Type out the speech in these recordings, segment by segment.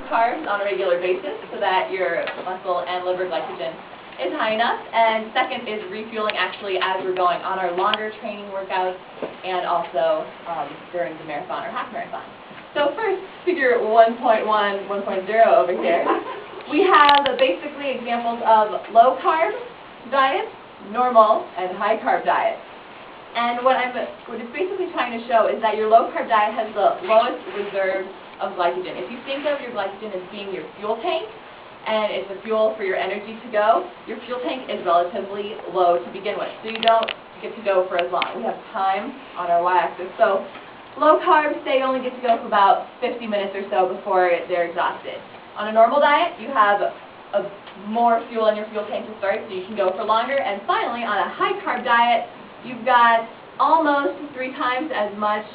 carbs on a regular basis so that your muscle and liver glycogen is high enough. And second is refueling actually as we're going on our longer training workouts and also during the marathon or half marathon. So first, figure 1.1, 1.0 over here. We have basically examples of low carb diets, normal, and high carb diets. And what it's basically trying to show is that your low carb diet has the lowest reserve of glycogen. If you think of your glycogen as being your fuel tank, and it's the fuel for your energy to go, your fuel tank is relatively low to begin with. So you don't get to go for as long. We have time on our y-axis. So low carbs, they only get to go for about 50 minutes or so before they're exhausted. On a normal diet, you have more fuel in your fuel tank to start, so you can go for longer. And finally, on a high carb diet, you've got almost 3 times as much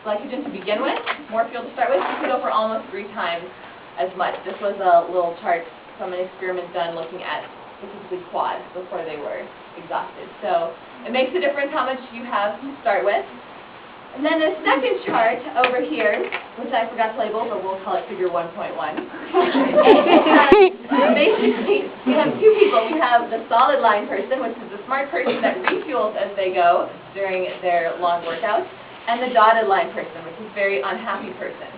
glycogen to begin with, more fuel to start with. You can go for almost 3 times as much. This was a little chart from an experiment done looking at specifically quads before they were exhausted. So it makes a difference how much you have to start with. And then the second chart over here, which I forgot to label, but we'll call it figure 1.1. Basically, we have 2 people. We have the solid line person, which is the smart person that refuels as they go during their long workouts, and the dotted line person, which is a very unhappy person.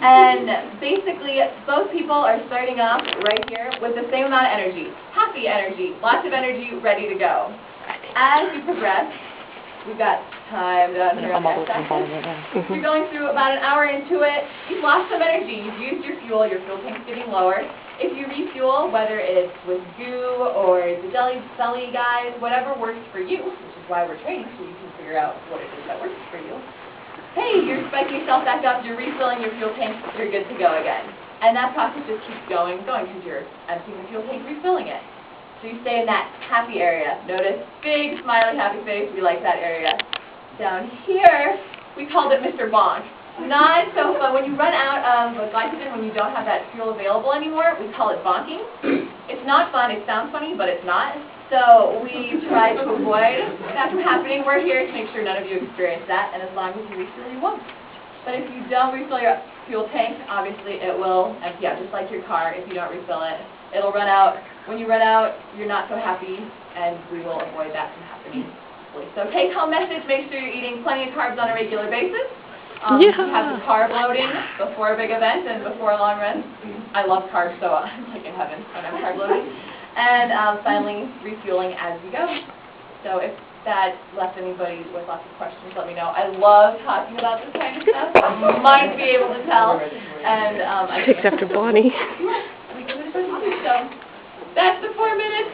And basically, both people are starting off right here with the same amount of energy, happy energy, lots of energy, ready to go. As you progress, we've got time down here on the x-axis. You're going through about an hour into it. You've lost some energy. You've used your fuel tank's getting lower. If you refuel, whether it's with goo or the belly guys, whatever works for you, which is why we're training, so you can figure out what it is that works for you. Hey, you're spiking yourself back up, you're refilling your fuel tank, you're good to go again. And that process just keeps going because you're emptying the fuel tank, refilling it. So you stay in that happy area. Notice, big, smiley, happy face. We like that area. Down here, we called it Mr. Bonk. Not so fun. When you run out of glycogen, when you don't have that fuel available anymore, we call it bonking. It's not fun. It sounds funny, but it's not. So we try to avoid that from happening. We're here to make sure none of you experience that, and as long as you refuel, you won't. But if you don't refill your fuel tank, obviously it will empty out, just like your car. If you don't refill it, it'll run out. When you run out, you're not so happy, and we will avoid that from happening. So take-home message, make sure you're eating plenty of carbs on a regular basis. You have the carb loading before a big event and before a long run. I love carbs, so I'm like in heaven when I'm carb loading. And finally, refueling as you go. So if that left anybody with lots of questions, let me know. I love talking about this kind of stuff. You might be able to tell. And Except for Bonnie. So that's the 4 minutes.